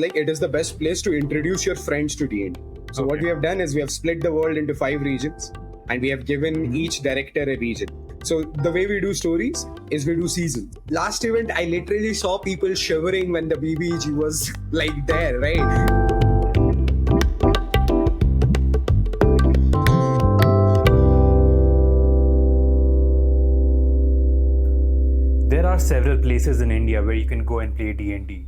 like it is the best place to introduce your friends to D&D. So what we have done is we have split the world into 5 regions and we have given each director a region. So the way we do stories is we do seasons. Last event, I literally saw people shivering when the BBG was like there, right? There are several places in India where you can go and play D&D.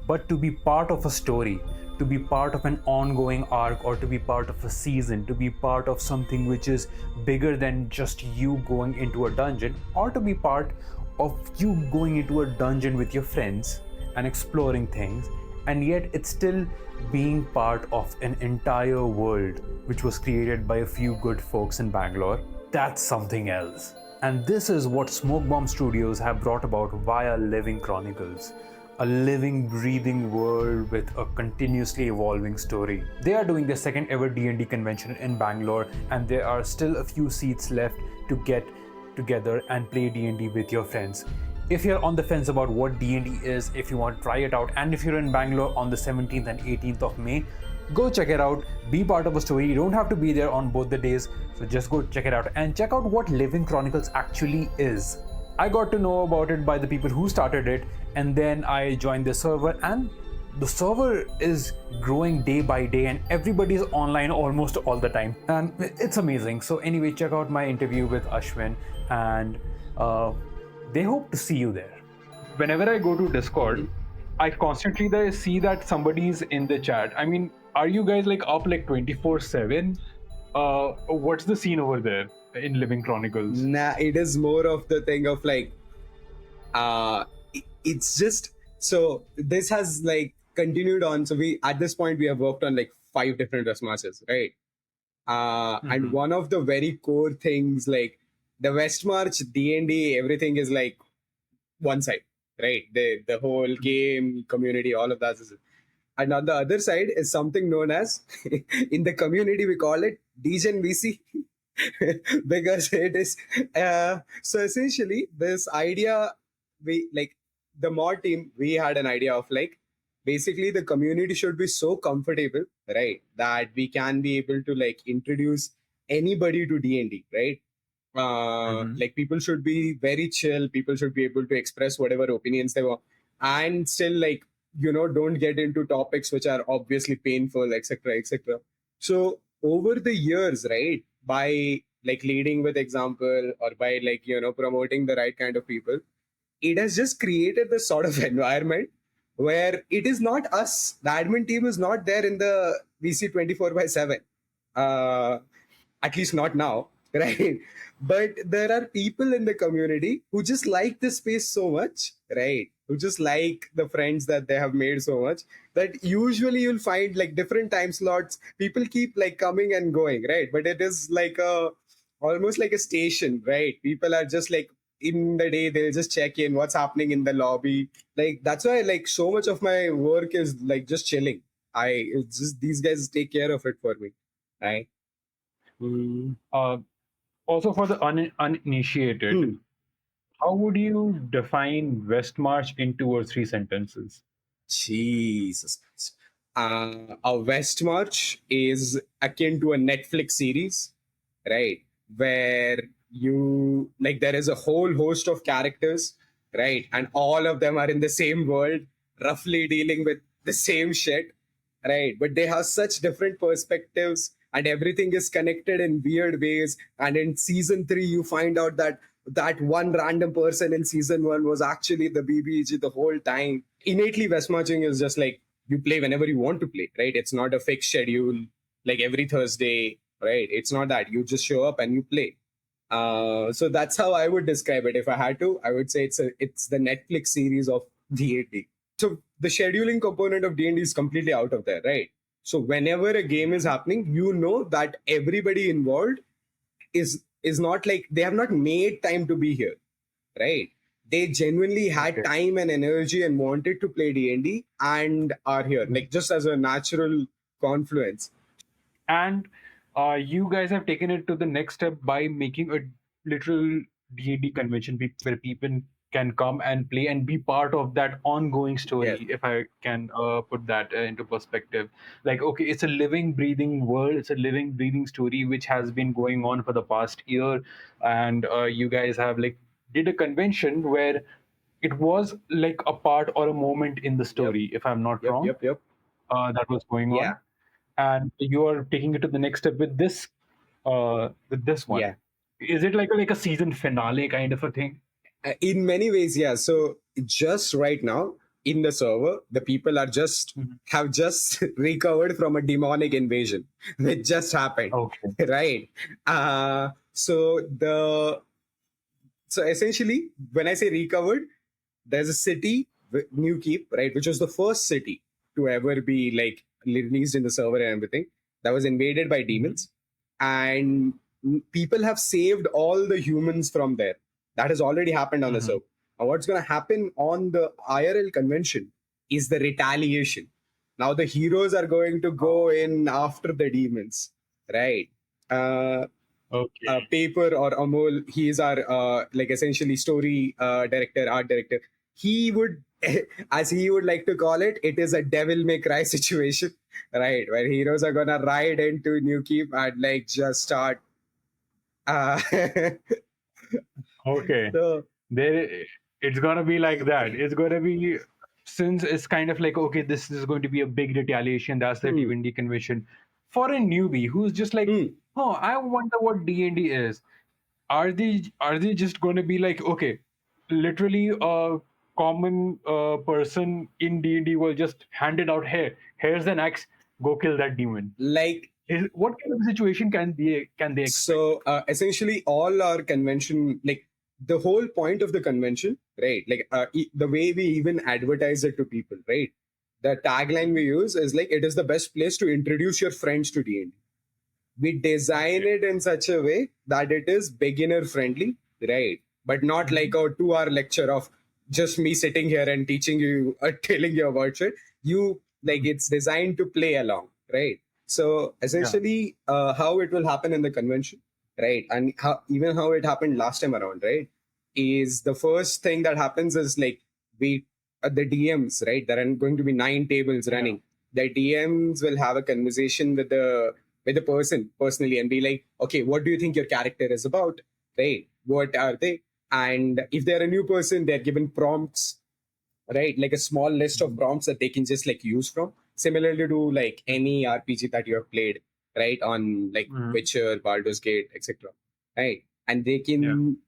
But to be part of a story, to be part of an ongoing arc, or to be part of a season, to be part of something which is bigger than just you going into a dungeon, or to be part of you going into a dungeon with your friends and exploring things, and yet it's still being part of an entire world which was created by a few good folks in Bangalore, that's something else. And this is what Smoke Bomb Studios have brought about via Living Chronicles. A living, breathing world with a continuously evolving story. They are doing their second ever D&D convention in Bangalore, and there are still a few seats left to get together and play D&D with your friends. If you're on the fence about what D&D is, if you want to try it out, and if you're in Bangalore on the 17th and 18th of May, go check it out, be part of a story. You don't have to be there on both the days, so just go check it out and check out what Living Chronicles actually is. I got to know about it by the people who started it, and then I joined the server, and the server is growing day by day and everybody's online almost all the time, and it's amazing. So anyway, check out my interview with Ashwin, and they hope to see you there. Whenever I go to Discord, I constantly see that somebody's in the chat. I mean, are you guys like up like 24/7? What's the scene over there in Living Chronicles? Nah, it is more of the thing of like, it's just, so this has like continued on. So we, at this point, we have worked on like 5 different West Marches, right? And one of the very core things, like the West March D&D, everything is like one side, right? The whole game community, all of that is. And on the other side is something known as, in the community, we call it Degen VC. Because it is, so essentially this idea, we like the mod team, we had an idea of like, basically the community should be so comfortable, right, that we can be able to like introduce anybody to D&D, right? Like people should be very chill, people should be able to express whatever opinions they want, and still like, you know, don't get into topics which are obviously painful, etc., etc. So over the years, right, by like leading with example, or by like, you know, promoting the right kind of people, it has just created this sort of environment where it is not us, the admin team is not there in the VC 24/7, at least not now, right? But there are people in the community who just like this space so much, right, who just like the friends that they have made so much, that usually you'll find like different time slots, people keep like coming and going, right? But it is like a, almost like a station, right? People are just like, in the day they'll just check in what's happening in the lobby. Like that's why like so much of my work is like just chilling. It's just these guys take care of it for me, right? Also, for the uninitiated, how would you define Westmarch in 2 or 3 sentences? Jesus. A West March is akin to a Netflix series, right? Where you like, there is a whole host of characters, right? And all of them are in the same world, roughly dealing with the same shit, right? But they have such different perspectives, and everything is connected in weird ways. And in season 3, you find out that that one random person in season 1 was actually the BBG the whole time. Innately, Westmarching is just like, you play whenever you want to play, right? It's not a fixed schedule, like every Thursday, right? It's not that. You just show up and you play. So that's how I would describe it. If I had to, I would say it's the Netflix series of D&D. So the scheduling component of D&D is completely out of there, right? So whenever a game is happening, you know that everybody involved is not like, they have not made time to be here, right? They genuinely had time and energy and wanted to play D&D and are here, like just as a natural confluence. And you guys have taken it to the next step by making a literal D&D convention where can come and play and be part of that ongoing Yes. story, if I can put that into perspective. Like, okay, it's a living breathing world, it's a living breathing story which has been going on for the past year. And you guys have like did a convention where it was like a part or a moment in the Yep. story, if I'm not Yep. wrong, Yep. Yep. that was going Yeah. on. And you are taking it to the next step with this one. Yeah. Is it like a season finale kind of a thing? In many ways, yeah. So just right now in the server, the people are just Mhm. have just recovered from a demonic invasion, which just happened, Okay. right? So the so essentially, when I say recovered, there's a city, New Keep, right, which was the first city to ever be like released in the server and everything, that was invaded by Mhm. demons, and people have saved all the humans from there. That has already happened on the Mhm. server. Now, what's going to happen on the IRL convention is the retaliation. Now, the heroes are going to go Oh, in after the demons, right? Uh, okay. Paper or Amol, he is our like essentially story director, art director. He would, as he would like to call it, it is a devil may cry situation, right? Where heroes are gonna ride into New Keep and like just start. Uh, Okay. so There, it's gonna be like that. It's gonna be, since it's kind of like, okay, this is going to be a big retaliation. That's the hmm, D&D convention for a newbie who's just like, hmm, oh, I wonder what D&D is. Are they just going to be like, okay, literally a common person in D&D will just hand it out here. Here's an axe. Go kill that demon. like What kind of situation can they expect? so essentially all our convention, like the whole point of the convention, right, like the way we even advertise it to people, right, the tagline we use is like it is the best place to introduce your friends to D&D. We design Okay. it in such a way that it is beginner friendly, right, but not like Mhm. a 2 hour lecture of just me sitting here and teaching you telling you about it. You like it's designed to play along, right? So Yeah. essentially how it will happen in the convention, right, and even how it happened last time around, right, is the first thing that happens is like we the DMs, right, there are going to be 9 tables Yeah. running. The DMs will have a conversation with the person personally and be like, okay, what do you think your character is about, right, what are they, and if they're a new person, they're given prompts, right, like a small list of Mhm. prompts that they can just like use from, similarly to like any RPG that you have played, right, on like Mhm. Witcher, Baldur's Gate, etc., right, and they Yeah. can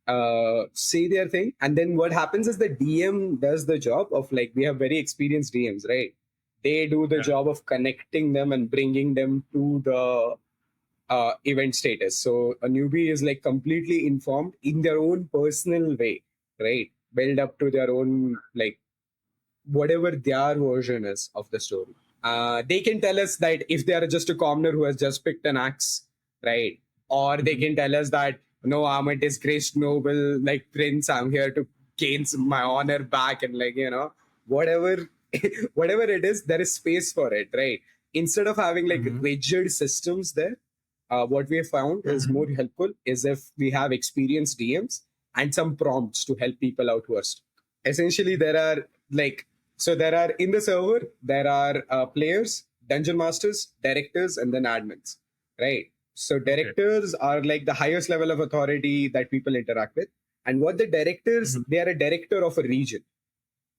say their thing, and then what happens is the DM does the job of like we have very experienced DMs, right, they do the Yeah. job of connecting them and bringing them to the event status. So a newbie is like completely informed in their own personal way, right? Build up to their own like whatever their version is of the story. They can tell us that if they are just a commoner who has just picked an axe, right? Or they Mhm. can tell us that no, I'm a disgraced noble, like prince. I'm here to gain my honor back, and like whatever, whatever it is, there is space for it, right? Instead of having like Mhm. rigid systems there, what we have found is Mhm. more helpful is if we have experienced DMs and some prompts to help people out who are stuck. Essentially there are like there are in the server there are players, dungeon masters, directors, and then admins, right? So Okay. directors are like the highest level of authority that people interact with, and what the directors, Mhm. they are a director of a region,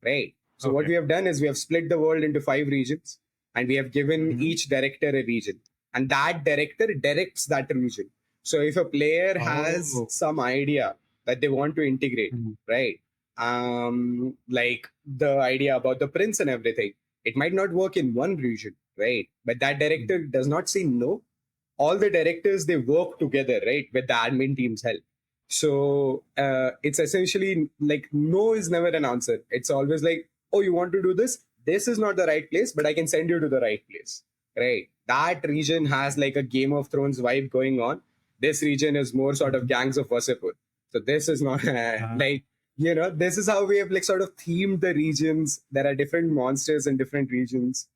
right? So what Okay. we have done is we have split the world into 5 regions, and we have given Mhm. each director a region, and that director directs that region. So if a player has Oh. some idea that they want to integrate, Mhm. right? Like the idea about the prince and everything, it might not work in one region, right? But that Mhm. director does not say no. All the directors, they work together, right, with the admin team's help. So it's essentially like no is never an answer. It's always like, oh, you want to do this, this is not the right place, but I can send you to the right place, right? That region has like a Game of Thrones vibe going on. This region is more sort of Mhm. Gangs of Wasseypur. So this is not Uh, like this is how we have like sort of themed the regions. There are different monsters in different regions,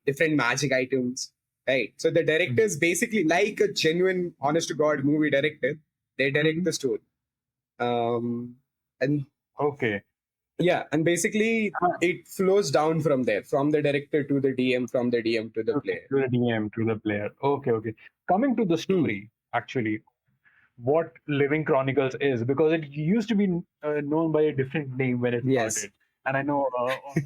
different magic items. Right. So the director mhm. is basically like a genuine, honest to God movie director. They direct Mhm. the story. And Okay. Yeah, and basically Uh, it flows down from there, from the director to the DM, from the DM to the okay. player. To the DM, to the player. Okay, okay. Coming to the Hmm. story, actually, what Living Chronicles is, because it used to be known by a different name when it Yes. started. And I know almost.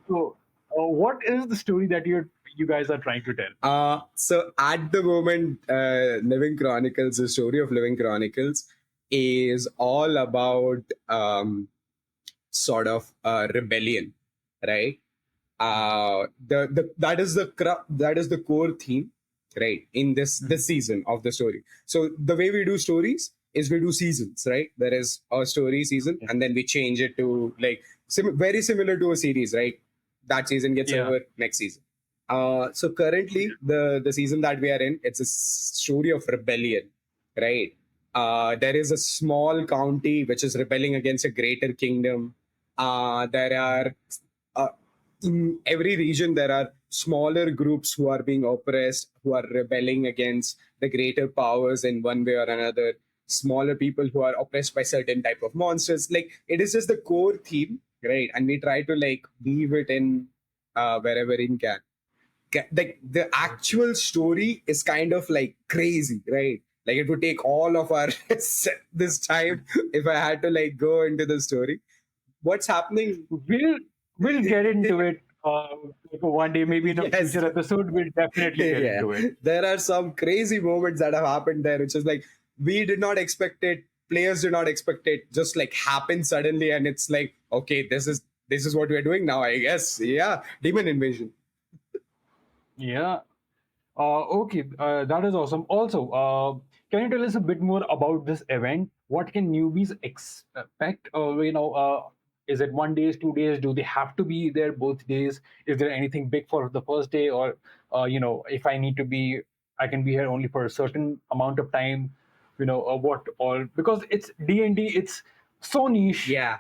So, what is the story that you guys are trying to tell? So at the moment, Living Chronicles, the story of Living Chronicles is all about sort of rebellion, right? That is that is the core theme, right, in this season of the story. So the way we do stories is we do seasons, right? There is a story season, Yeah. and then we change it to like very similar to a series, right? That season gets Yeah. over, next season. So currently the season that we are in, it's a story of rebellion, right? There is a small county which is rebelling against a greater kingdom. There are uh, in every region there are smaller groups who are being oppressed, who are rebelling against the greater powers in one way or another. Smaller people who are oppressed by certain type of monsters. Like it is just the core theme, right? And we try to like weave it in wherever in can. Like the actual story is kind of like crazy, right? Like it would take all of our this time if I had to like go into the story. What's happening? We'll get into it like one day, maybe in a Yes. future episode. We'll definitely get Yeah, into it. there are some crazy moments that have happened there, which is like we did not expect it, players did not expect it, just like happened suddenly, and it's like, okay, this is what we're doing now, I guess. Yeah, demon invasion. Yeah. Okay, that is awesome. Also, can you tell us a bit more about this event? What can newbies expect? Is it 1 day, 2 days? Do they have to be there both days? Is there anything big for the first day, or if I need to be, I can be here only for a certain amount of time? What all? Because it's D&D, it's so niche. Yeah.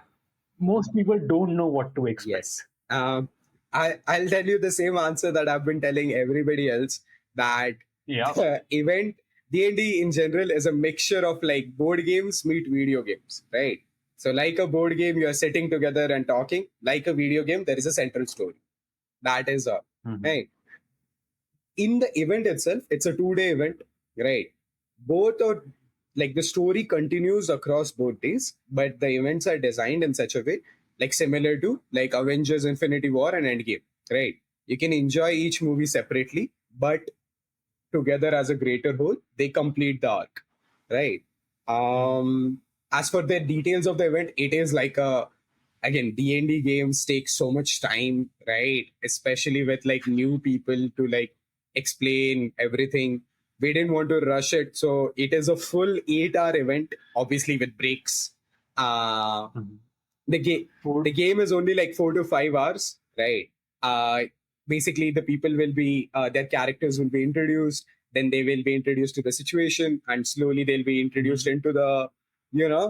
Most people don't know what to expect. Yes. I'll tell you the same answer that I've been telling everybody else, that Yeah. the event D&D in general is a mixture of like board games meet video games, right? So like a board game, you're sitting together and talking. Like a video game, there is a central story. That is all, Mhm. right? In the event itself, it's a 2-day event, right? Both are like the story continues across both days, but the events are designed in such a way, like similar to like Avengers Infinity War and Endgame, right? You can enjoy each movie separately, but together as a greater whole, they complete the arc, right? As for the details of the event, it is like a, again, D&D games take so much time, right? Especially with like new people to like explain everything. We didn't want to rush it, so it is a full 8-hour event, obviously with breaks. uh Mhm. the game the Food. game is only like 4 to 5 hours, right? uh Basically the people will be their characters will be introduced, then they will be introduced to the situation, and slowly they'll be introduced Mhm. into the, you know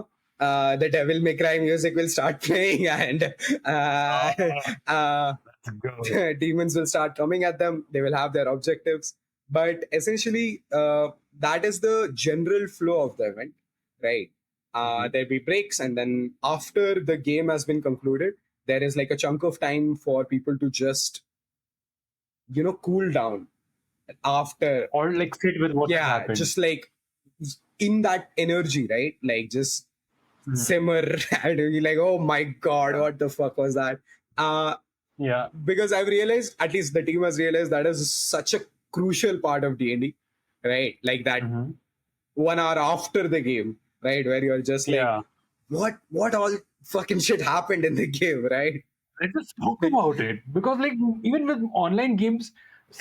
the devil may cry music will start playing, and uh, Ah, uh, let's go. demons will start coming at them. They will have their objectives, but essentially that is the general flow of the event, right? Mhm. There'll be breaks, and then after the game has been concluded, there is like a chunk of time for people to just cool down after. Or like sit with what has Yeah, happened. just like in that energy, right? Like just Mhm. simmer and be like, oh my god, what the fuck was that? uh Yeah. because I've realized, at least the team has realized, that is such a crucial part of D&D, right? Like that Mhm. 1 hour after the game, right, where you're just like, Yeah. what all fucking shit happened in the game, right? Let's just talk about it, because like even with online games,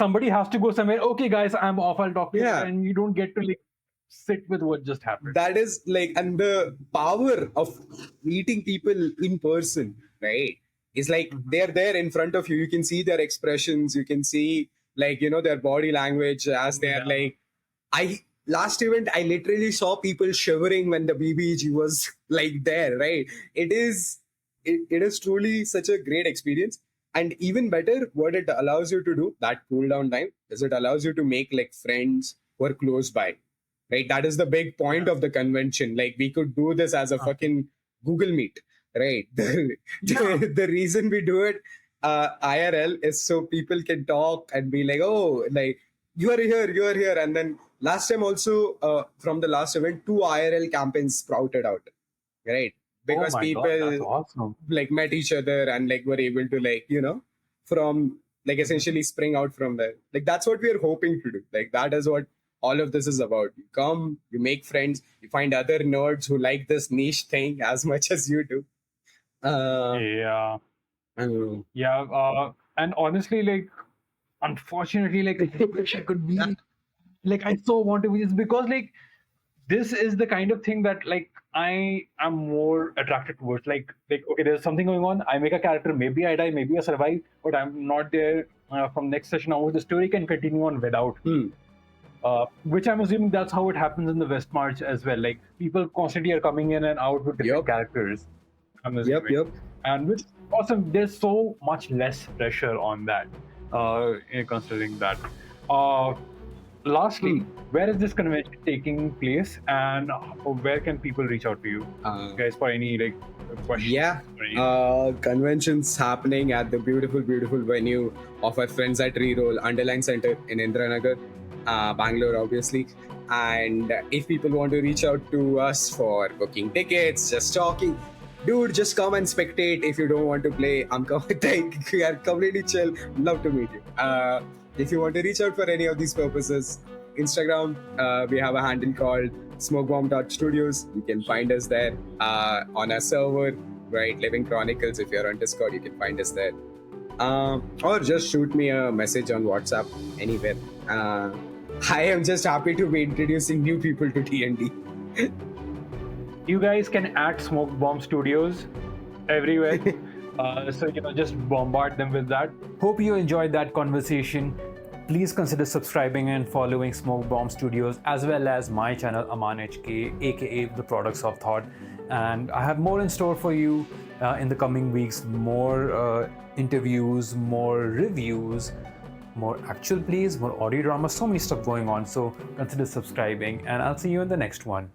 somebody has to go somewhere. Okay, guys, I'm off. I'll talk to you later, Yeah, and you don't get to like sit with what just happened. that is like, and the power of meeting people in person, right, is like Mhm. they're there in front of you. You can see their expressions, you can see like their body language as they're Yeah. like, I last event I literally saw people shivering when the BBG was like there, right? It is truly such a great experience. And even better, what it allows you to do, that cool down time, is it allows you to make like friends who are close by, right? That is the big point of the convention. Like, we could do this as a fucking Google Meet, right? The reason we do it IRL is so people can talk and be like, oh, like, you are here. And then last time also, from the last event, 2 IRL campaigns sprouted out, right? Because Oh my people God, that's awesome. like met each other and like were able to, like, from like essentially spring out from there. Like, that's what we are hoping to do. Like, that is what all of this is about. You come, you make friends, you find other nerds who like this niche thing as much as you do. Yeah. And Yeah. And honestly, like, unfortunately, like, I wish I could be, like, I so want to be this, because, like, this is the kind of thing that, like, I am more attracted towards. Like, okay, there's something going on. I make a character. Maybe I die. Maybe I survive. But I'm not there from next session onwards. The story can continue on without me. Which I'm assuming that's how it happens in the West March as well. Like, people constantly are coming in and out with different characters. I'm assuming. Yep. And which awesome. There's so much less pressure on that. Considering that. Lastly, where is this convention taking place, and where can people reach out to you guys for any like questions? Yeah, conventions happening at the beautiful venue of our friends at Reroll Underline Center in Indranagar, Bangalore, obviously. And if people want to reach out to us for booking tickets, just talking, dude, just come and spectate. If you don't want to play, I'm coming. We are completely chill. Love to meet you. If you want to reach out for any of these purposes, Instagram, we have a handle called smokebomb.studios. You can find us there on our server, right? Living Chronicles. If you're on Discord, you can find us there. Or just shoot me a message on WhatsApp, anywhere. I am just happy to be introducing new people to D&D. You guys can @ Smoke Bomb Studios everywhere. So, just bombard them with that. Hope you enjoyed that conversation. Please consider subscribing and following Smoke Bomb Studios, as well as my channel Aman HK, aka The Products of Thought. And I have more in store for you in the coming weeks. More interviews, more reviews, more actual plays, more audio drama, so many stuff going on. So consider subscribing, and I'll see you in the next one.